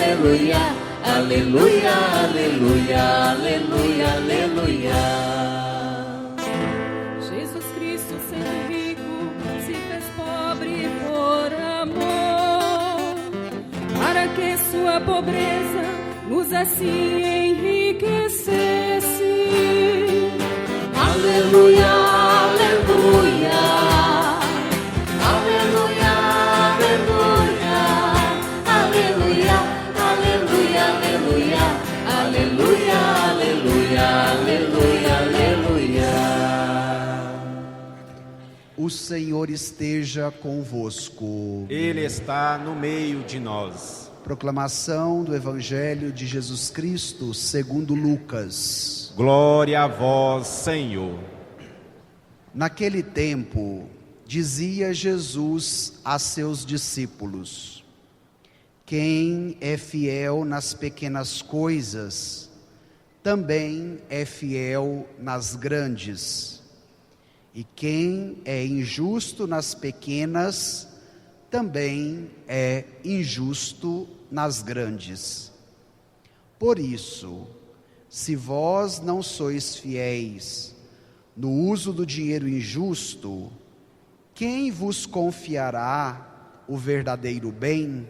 aleluia, aleluia, aleluia, aleluia, aleluia. Jesus Cristo, sendo rico, se fez pobre por amor, para que sua pobreza nos assim enriquecesse. Aleluia, aleluia, aleluia, aleluia, aleluia, aleluia, aleluia, aleluia, aleluia, aleluia. O Senhor esteja convosco. Ele está no meio de nós. Proclamação do Evangelho de Jesus Cristo segundo Lucas. Glória a vós, Senhor. Naquele tempo, dizia Jesus a seus discípulos: quem é fiel nas pequenas coisas, também é fiel nas grandes. E quem é injusto nas pequenas, também é injusto nas grandes. Por isso, se vós não sois fiéis no uso do dinheiro injusto, quem vos confiará o verdadeiro bem?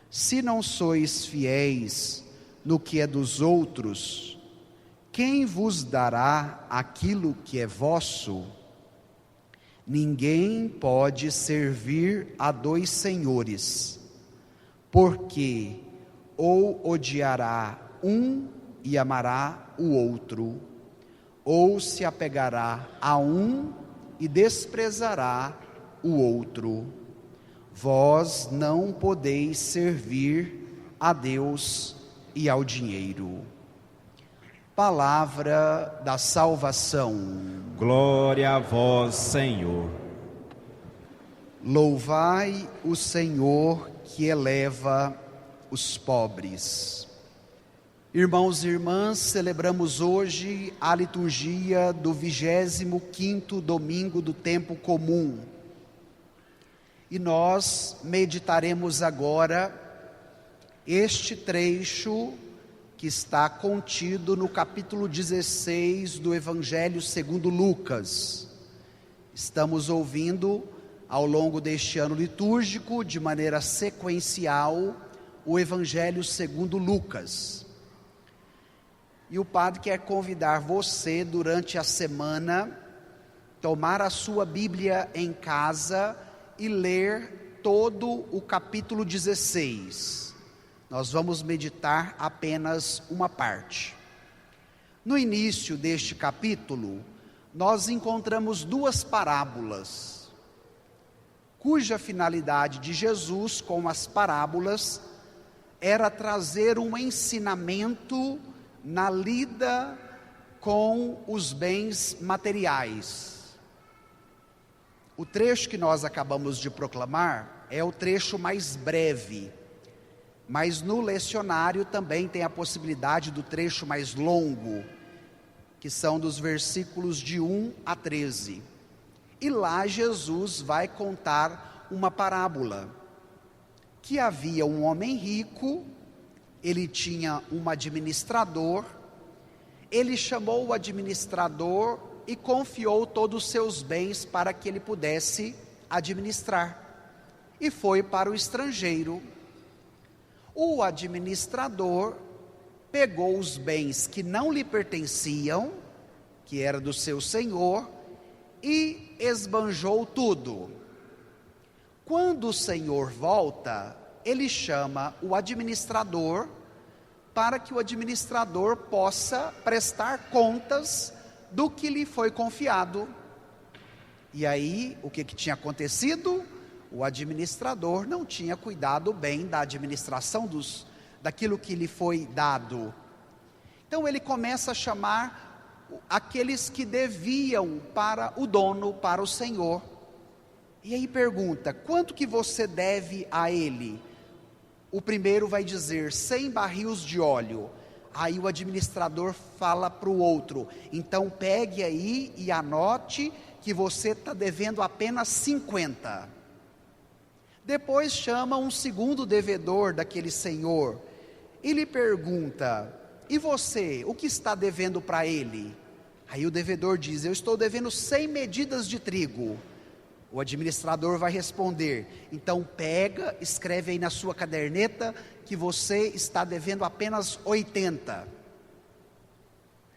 Se não sois fiéis no que é dos outros, quem vos dará aquilo que é vosso? Ninguém pode servir a dois senhores, porque ou odiará um e amará o outro, ou se apegará a um e desprezará o outro. Vós não podeis servir a Deus e ao dinheiro. Palavra da salvação. Glória a vós, Senhor. Louvai o Senhor que eleva os pobres. Irmãos e irmãs, celebramos hoje a liturgia do 25º domingo do tempo comum. E nós meditaremos agora este trecho que está contido no capítulo 16 do Evangelho segundo Lucas. Estamos ouvindo, ao longo deste ano litúrgico, de maneira sequencial, o Evangelho segundo Lucas. E o padre quer convidar você, durante a semana, tomar a sua Bíblia em casa e ler todo o capítulo 16. Nós vamos meditar apenas uma parte. No início deste capítulo, nós encontramos duas parábolas, cuja finalidade de Jesus com as parábolas era trazer um ensinamento na lida com os bens materiais. O trecho que nós acabamos de proclamar é o trecho mais breve, mas no lecionário também tem a possibilidade do trecho mais longo, que são dos versículos de 1 a 13. E lá Jesus vai contar uma parábola, que havia um homem rico, ele tinha um administrador, ele chamou o administrador e confiou todos os seus bens para que ele pudesse administrar, e foi para o estrangeiro. O administrador pegou os bens que não lhe pertenciam, que era do seu senhor, e esbanjou tudo. Quando o senhor volta, ele chama o administrador para que o administrador possa prestar contas do que lhe foi confiado. E aí, o que tinha acontecido? O administrador não tinha cuidado bem da administração daquilo que lhe foi dado. Então ele começa a chamar aqueles que deviam para o dono, para o senhor. E aí pergunta: quanto que você deve a ele? O primeiro vai dizer 100 barris de óleo. Aí o administrador fala para o outro: então pegue aí e anote que você está devendo apenas 50. Depois chama um segundo devedor daquele senhor e lhe pergunta: e você, o que está devendo para ele? Aí o devedor diz: eu estou devendo 100 medidas de trigo. O administrador vai responder: então pega, escreve aí na sua caderneta que você está devendo apenas 80.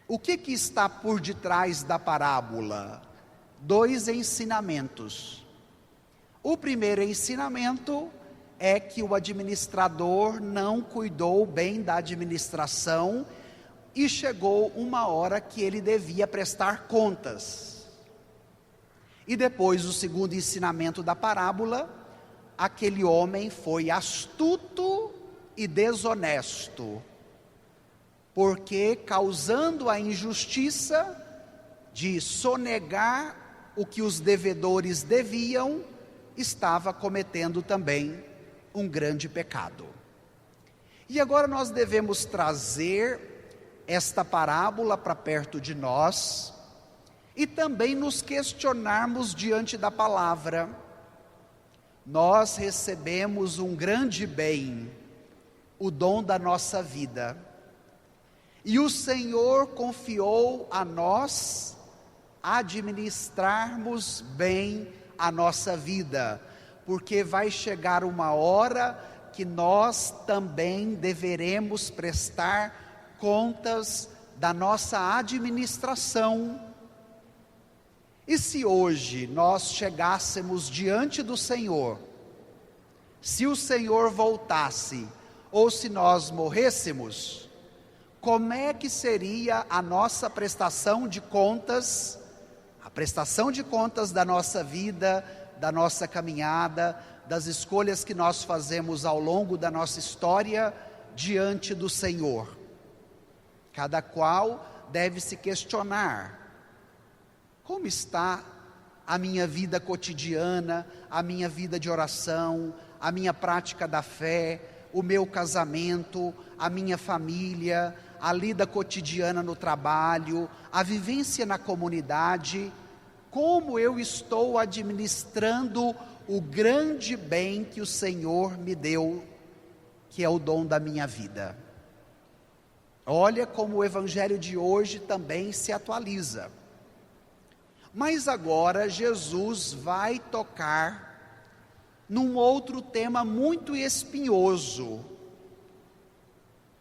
O que está por detrás da parábola? 2 ensinamentos. O primeiro ensinamento é que o administrador não cuidou bem da administração e chegou uma hora que ele devia prestar contas. E depois, o segundo ensinamento da parábola: aquele homem foi astuto e desonesto, porque causando a injustiça de sonegar o que os devedores deviam, estava cometendo também um grande pecado. E agora nós devemos trazer esta parábola para perto de nós e também nos questionarmos diante da palavra. Nós recebemos um grande bem, o dom da nossa vida, e o Senhor confiou a nós administrarmos bem a nossa vida, porque vai chegar uma hora que nós também deveremos prestar contas da nossa administração. E se hoje nós chegássemos diante do Senhor, se o Senhor voltasse, ou se nós morrêssemos, como é que seria a nossa prestação de contas, a prestação de contas da nossa vida, da nossa caminhada, das escolhas que nós fazemos ao longo da nossa história diante do Senhor? Cada qual deve se questionar: como está a minha vida cotidiana, a minha vida de oração, a minha prática da fé, o meu casamento, a minha família, a lida cotidiana no trabalho, a vivência na comunidade? Como eu estou administrando o grande bem que o Senhor me deu, que é o dom da minha vida? Olha como o evangelho de hoje também se atualiza. Mas agora Jesus vai tocar num outro tema muito espinhoso,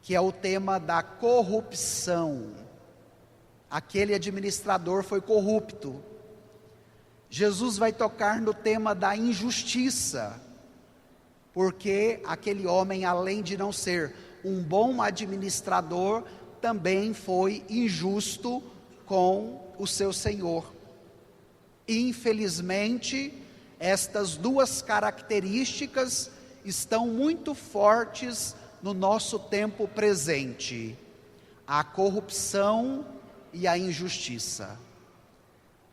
que é o tema da corrupção. Aquele administrador foi corrupto. Jesus vai tocar no tema da injustiça, porque aquele homem, além de não ser um bom administrador, também foi injusto com o seu Senhor. Infelizmente, estas duas características estão muito fortes no nosso tempo presente: a corrupção e a injustiça.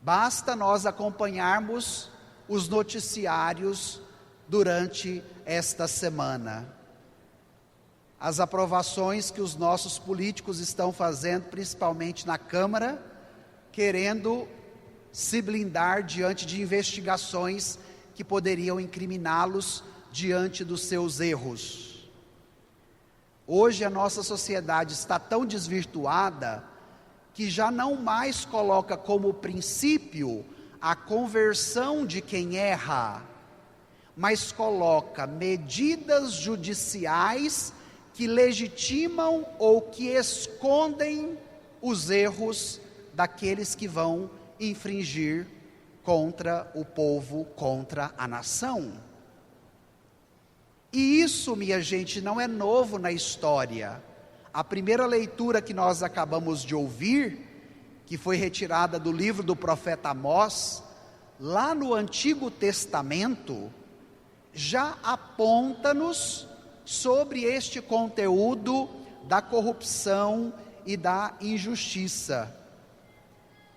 Basta nós acompanharmos os noticiários durante esta semana. As aprovações que os nossos políticos estão fazendo, principalmente na Câmara, querendo se blindar diante de investigações que poderiam incriminá-los diante dos seus erros. Hoje a nossa sociedade está tão desvirtuada que já não mais coloca como princípio a conversão de quem erra, mas coloca medidas judiciais que legitimam ou que escondem os erros daqueles que vão infringir contra o povo, contra a nação. E isso, minha gente, não é novo na história. A primeira leitura que nós acabamos de ouvir, que foi retirada do livro do profeta Amós, lá no Antigo Testamento, já aponta-nos sobre este conteúdo da corrupção e da injustiça.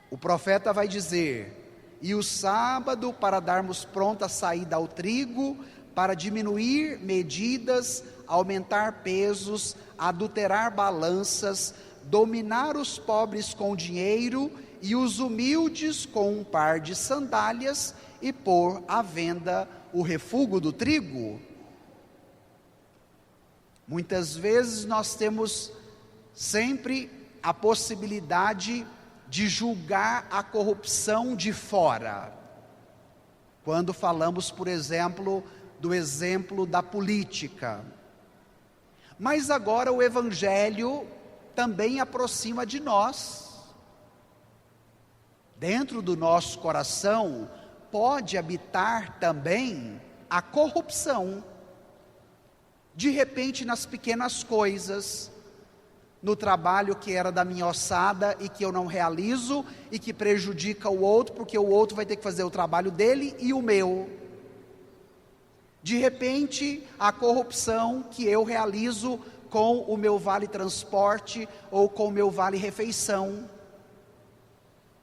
O profeta vai dizer: e o sábado para darmos pronta saída ao trigo, para diminuir medidas, aumentar pesos, adulterar balanças, dominar os pobres com dinheiro e os humildes com um par de sandálias, e pôr à venda o refúgio do trigo? Muitas vezes nós temos sempre a possibilidade de julgar a corrupção de fora. Quando falamos, por exemplo, do exemplo da política. Mas agora o Evangelho também aproxima de nós. Dentro do nosso coração pode habitar também a corrupção. De repente, nas pequenas coisas, no trabalho que era da minha ossada e que eu não realizo e que prejudica o outro, porque o outro vai ter que fazer o trabalho dele e o meu. De repente, a corrupção que eu realizo com o meu vale transporte ou com o meu vale refeição.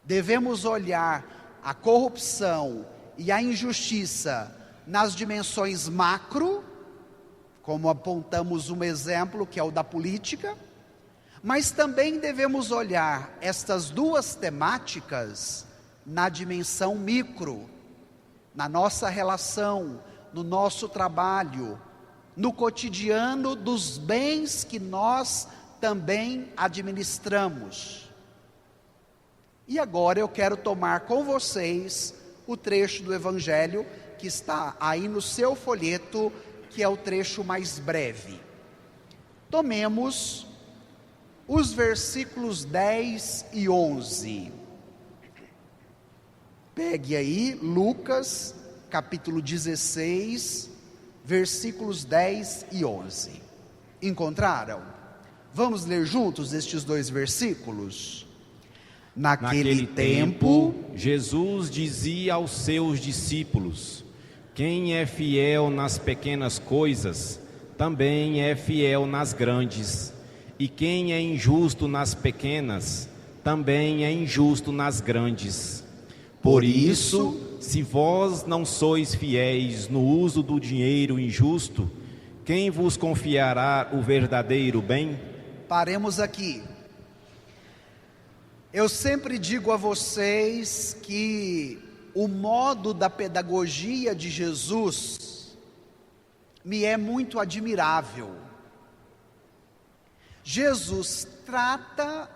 Devemos olhar a corrupção e a injustiça nas dimensões macro, como apontamos um exemplo que é o da política, mas também devemos olhar estas duas temáticas na dimensão micro, na nossa relação, no nosso trabalho, no cotidiano dos bens que nós também administramos. E agora eu quero tomar com vocês o trecho do Evangelho que está aí no seu folheto, que é o trecho mais breve. Tomemos os versículos 10 e 11. Pegue aí Lucas, capítulo 16, versículos 10 e 11. Encontraram? Vamos ler juntos estes dois versículos? Naquele tempo, Jesus dizia aos seus discípulos: quem é fiel nas pequenas coisas, também é fiel nas grandes. E quem é injusto nas pequenas, também é injusto nas grandes. Por isso, se vós não sois fiéis no uso do dinheiro injusto, quem vos confiará o verdadeiro bem? Paremos aqui. Eu sempre digo a vocês que o modo da pedagogia de Jesus me é muito admirável. Jesus trata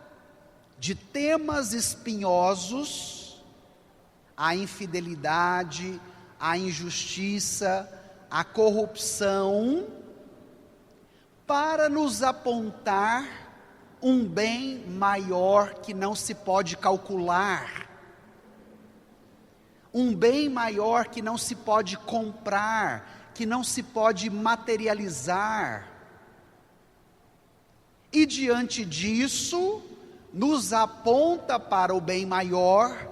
de temas espinhosos, a infidelidade, a injustiça, a corrupção, para nos apontar um bem maior que não se pode calcular, um bem maior que não se pode comprar, que não se pode materializar. E diante disso, nos aponta para o bem maior,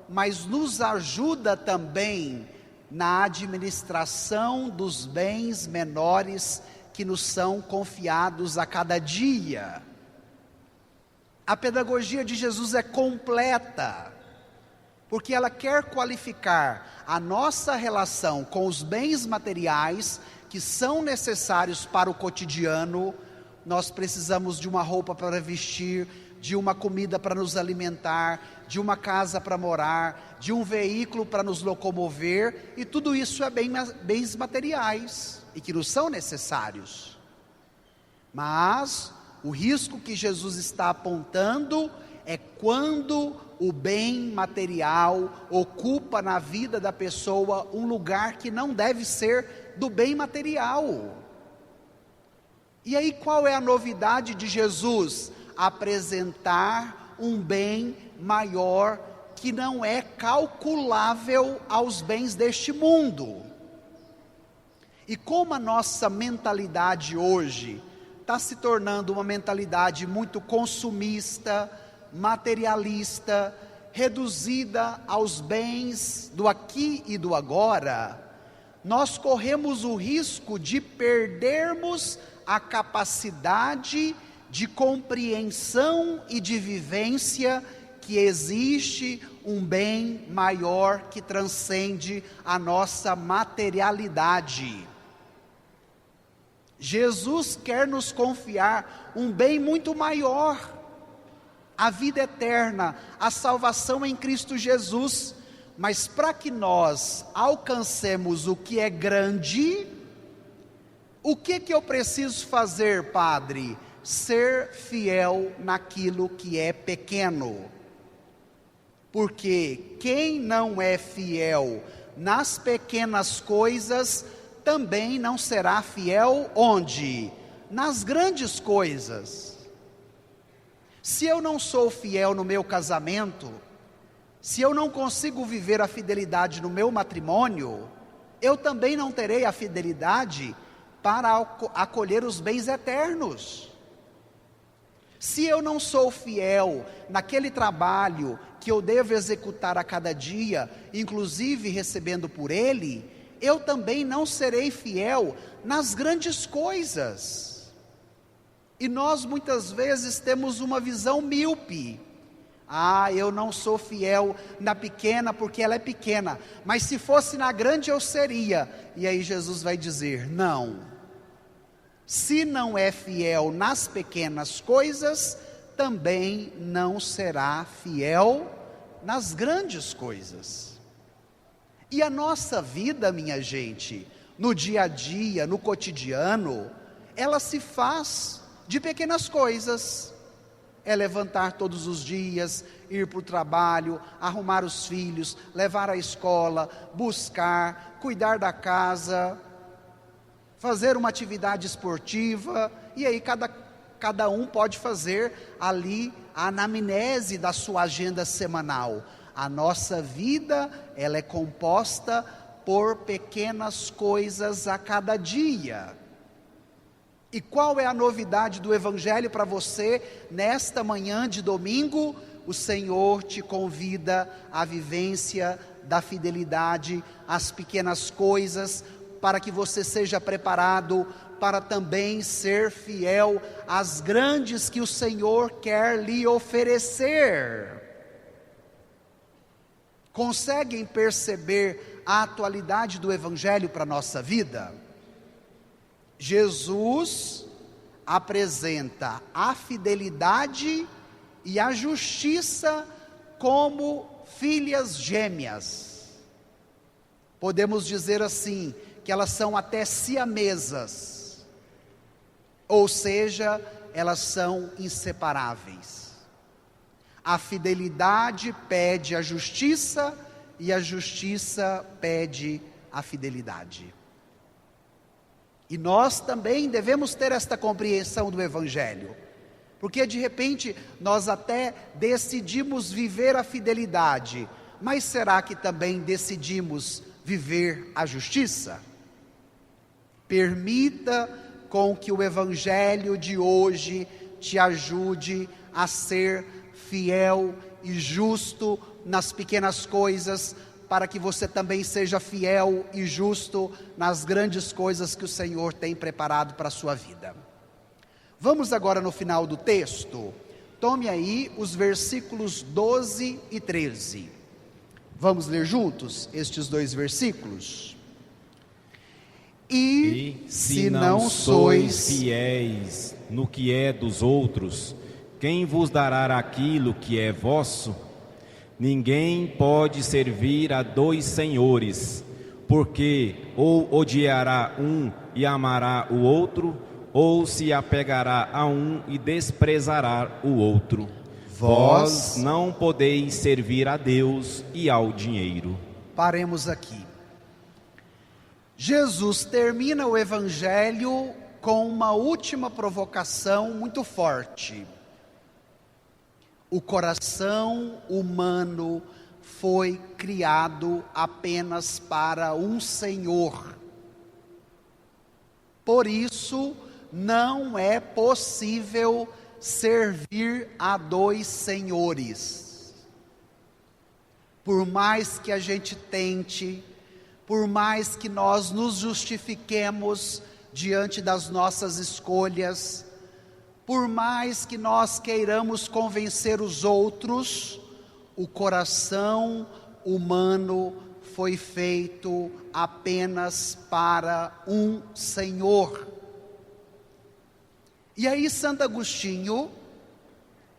mas nos ajuda também na administração dos bens menores que nos são confiados a cada dia. A pedagogia de Jesus é completa, porque ela quer qualificar a nossa relação com os bens materiais que são necessários para o cotidiano. Nós precisamos de uma roupa para vestir, de uma comida para nos alimentar, de uma casa para morar, de um veículo para nos locomover, e tudo isso é bens materiais e que nos são necessários. Mas o risco que Jesus está apontando é quando o bem material ocupa na vida da pessoa um lugar que não deve ser do bem material. E aí qual é a novidade de Jesus? Apresentar um bem maior que não é calculável aos bens deste mundo. E como a nossa mentalidade hoje está se tornando uma mentalidade muito consumista, materialista, reduzida aos bens do aqui e do agora, nós corremos o risco de perdermos a capacidade de compreensão e de vivência que existe um bem maior que transcende a nossa materialidade. Jesus quer nos confiar um bem muito maior, a vida eterna, a salvação em Cristo Jesus, mas para que nós alcancemos o que é grande, o que eu preciso fazer, Padre? Ser fiel naquilo que é pequeno. Porque quem não é fiel nas pequenas coisas, também não será fiel onde? Nas grandes coisas. Se eu não sou fiel no meu casamento, se eu não consigo viver a fidelidade no meu matrimônio, eu também não terei a fidelidade para acolher os bens eternos. Se eu não sou fiel naquele trabalho que eu devo executar a cada dia, inclusive recebendo por ele, eu também não serei fiel nas grandes coisas. E nós muitas vezes temos uma visão míope. Eu não sou fiel na pequena porque ela é pequena, mas se fosse na grande eu seria. E aí Jesus vai dizer, não. Se não é fiel nas pequenas coisas, também não será fiel nas grandes coisas. E a nossa vida, minha gente, no dia a dia, no cotidiano, ela se faz de pequenas coisas. É levantar todos os dias, ir para o trabalho, arrumar os filhos, levar à escola, buscar, cuidar da casa, fazer uma atividade esportiva, e aí cada um pode fazer ali a anamnese da sua agenda semanal. A nossa vida, ela é composta por pequenas coisas a cada dia. E qual é a novidade do Evangelho para você nesta manhã de domingo? O Senhor te convida à vivência da fidelidade às pequenas coisas, para que você seja preparado para também ser fiel às grandes que o Senhor quer lhe oferecer. Conseguem perceber a atualidade do Evangelho para a nossa vida? Jesus apresenta a fidelidade e a justiça como filhas gêmeas. Podemos dizer assim, que elas são até siamesas, ou seja, elas são inseparáveis. A fidelidade pede a justiça e a justiça pede a fidelidade. E nós também devemos ter esta compreensão do Evangelho, porque de repente nós até decidimos viver a fidelidade, mas será que também decidimos viver a justiça? Permita com que o Evangelho de hoje te ajude a ser fiel e justo nas pequenas coisas, para que você também seja fiel e justo nas grandes coisas que o Senhor tem preparado para a sua vida. Vamos agora no final do texto, tome aí os versículos 12 e 13. Vamos ler juntos estes dois versículos? E se não sois fiéis no que é dos outros, quem vos dará aquilo que é vosso? Ninguém pode servir a dois senhores, porque ou odiará um e amará o outro, ou se apegará a um e desprezará o outro. Vós não podeis servir a Deus e ao dinheiro. Paremos aqui. Jesus termina o Evangelho com uma última provocação muito forte. O coração humano foi criado apenas para um Senhor. Por isso, não é possível servir a dois senhores. Por mais que a gente tente, por mais que nós nos justifiquemos diante das nossas escolhas, por mais que nós queiramos convencer os outros, o coração humano foi feito apenas para um Senhor. E aí Santo Agostinho,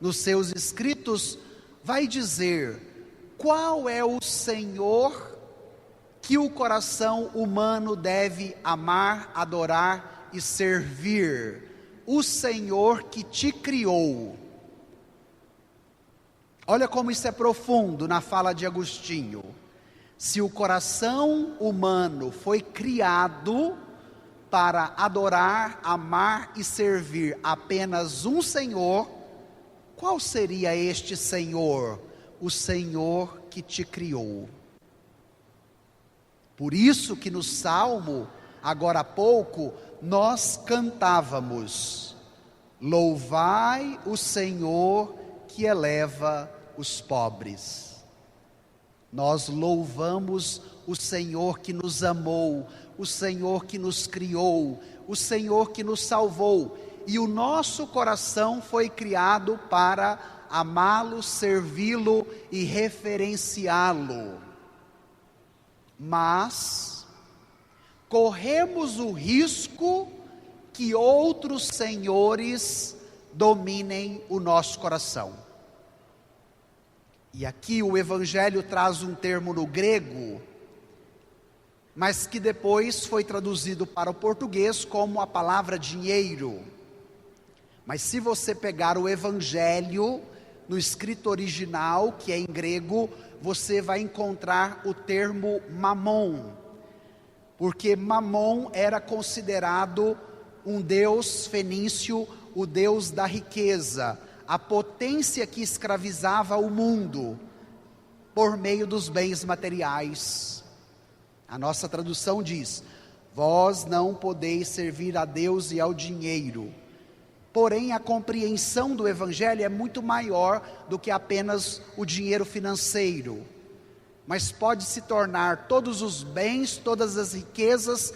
nos seus escritos, vai dizer: qual é o Senhor que o coração humano deve amar, adorar e servir? O Senhor que te criou. Olha como isso é profundo na fala de Agostinho. Se o coração humano foi criado para adorar, amar e servir apenas um Senhor, qual seria este Senhor? O Senhor que te criou. Por isso que no Salmo, agora há pouco, nós cantávamos: louvai o Senhor que eleva os pobres. Nós louvamos o Senhor que nos amou, o Senhor que nos criou, o Senhor que nos salvou. E o nosso coração foi criado para amá-lo, servi-lo e reverenciá-lo. Mas corremos o risco que outros senhores dominem o nosso coração. E aqui o Evangelho traz um termo no grego, mas que depois foi traduzido para o português como a palavra dinheiro. Mas se você pegar o Evangelho no escrito original, que é em grego, você vai encontrar o termo mamon, porque Mamon era considerado um deus fenício, o deus da riqueza, a potência que escravizava o mundo por meio dos bens materiais. A nossa tradução diz: vós não podeis servir a Deus e ao dinheiro. Porém, a compreensão do Evangelho é muito maior do que apenas o dinheiro financeiro, mas pode se tornar todos os bens, todas as riquezas,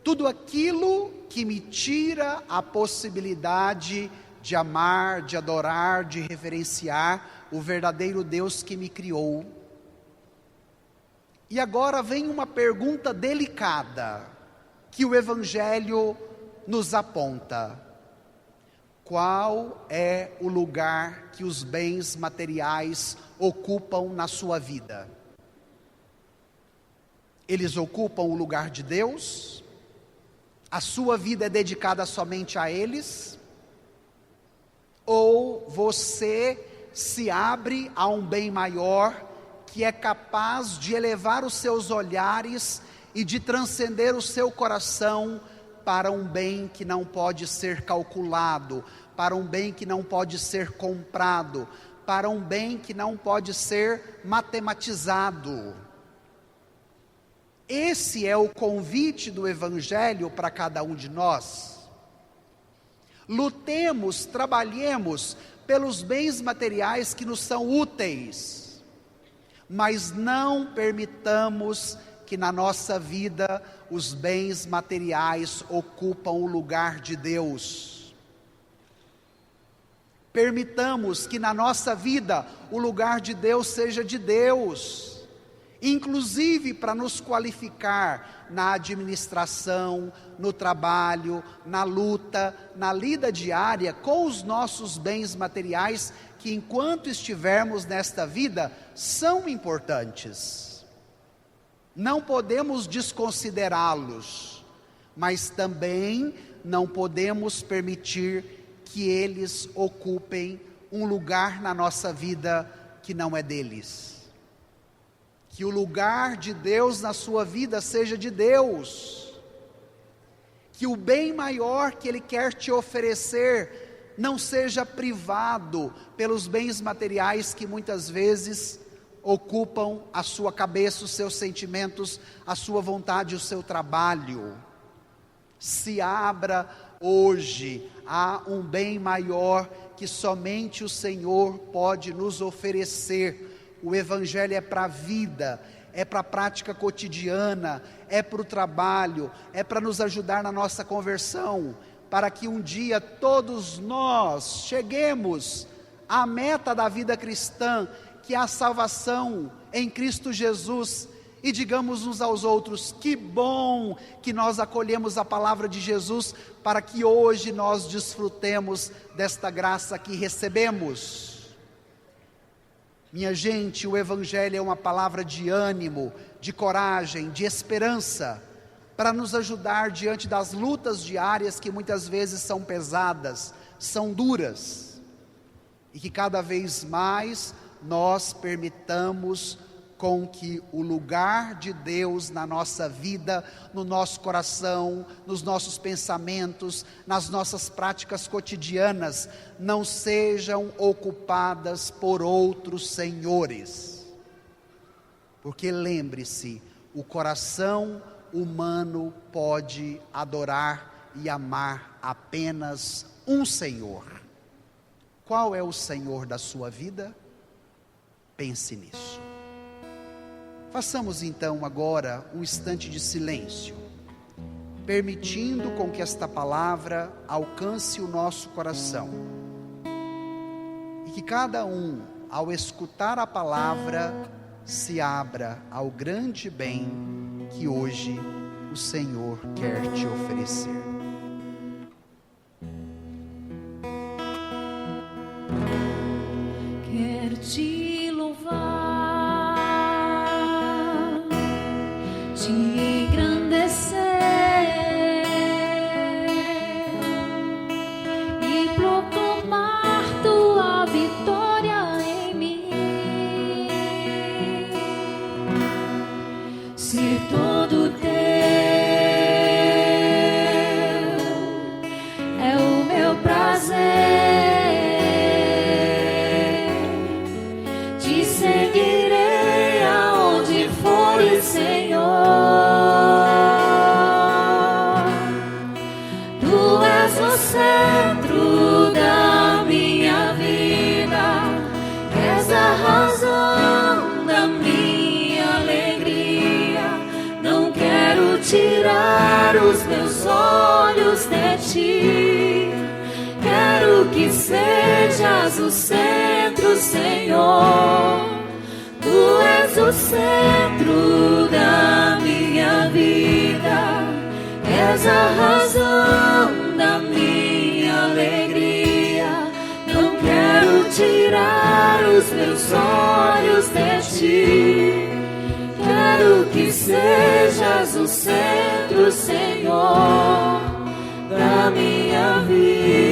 tudo aquilo que me tira a possibilidade de amar, de adorar, de reverenciar o verdadeiro Deus que me criou. E agora vem uma pergunta delicada que o Evangelho nos aponta: qual é o lugar que os bens materiais ocupam na sua vida? Eles ocupam o lugar de Deus? A sua vida é dedicada somente a eles? Ou você se abre a um bem maior que é capaz de elevar os seus olhares e de transcender o seu coração para um bem que não pode ser calculado, para um bem que não pode ser comprado, para um bem que não pode ser matematizado? Esse é o convite do Evangelho para cada um de nós. Lutemos, trabalhemos pelos bens materiais que nos são úteis, mas não permitamos que na nossa vida os bens materiais ocupam o lugar de Deus. Permitamos que na nossa vida o lugar de Deus seja de Deus, inclusive para nos qualificar na administração, no trabalho, na luta, na lida diária com os nossos bens materiais, que enquanto estivermos nesta vida, são importantes. Não podemos desconsiderá-los, mas também não podemos permitir que eles ocupem um lugar na nossa vida que não é deles. Que o lugar de Deus na sua vida seja de Deus. Que o bem maior que Ele quer te oferecer não seja privado pelos bens materiais que muitas vezes ocupam a sua cabeça, os seus sentimentos, a sua vontade, o seu trabalho. Se abra hoje a um bem maior que somente o Senhor pode nos oferecer. O Evangelho é para a vida, é para a prática cotidiana, é para o trabalho, é para nos ajudar na nossa conversão, para que um dia todos nós cheguemos à meta da vida cristã, que é a salvação em Cristo Jesus, e digamos uns aos outros: que bom que nós acolhemos a palavra de Jesus, para que hoje nós desfrutemos desta graça que recebemos. Minha gente, o Evangelho é uma palavra de ânimo, de coragem, de esperança, para nos ajudar diante das lutas diárias que muitas vezes são pesadas, são duras, e que cada vez mais nós permitamos com que o lugar de Deus na nossa vida, no nosso coração, nos nossos pensamentos, nas nossas práticas cotidianas, não sejam ocupadas por outros senhores. Porque lembre-se, o coração humano pode adorar e amar apenas um Senhor. Qual é o Senhor da sua vida? Pense nisso. Façamos então agora um instante de silêncio, permitindo com que esta palavra alcance o nosso coração. E que cada um, ao escutar a palavra, se abra ao grande bem que hoje o Senhor quer te oferecer. Quero te louvar, te engrandecer e proclamar tua vitória em mim. Ser todo teu é o meu prazer. Te seguirei aonde fores, Senhor. Tu és o centro da minha vida, és a razão da minha alegria. Não quero tirar os meus olhos de ti, quero que sejas o centro, Senhor. Tu és o centro da minha vida, és a razão da minha alegria. Não quero tirar os meus olhos de ti, quero que sejas o centro, Senhor, da minha vida.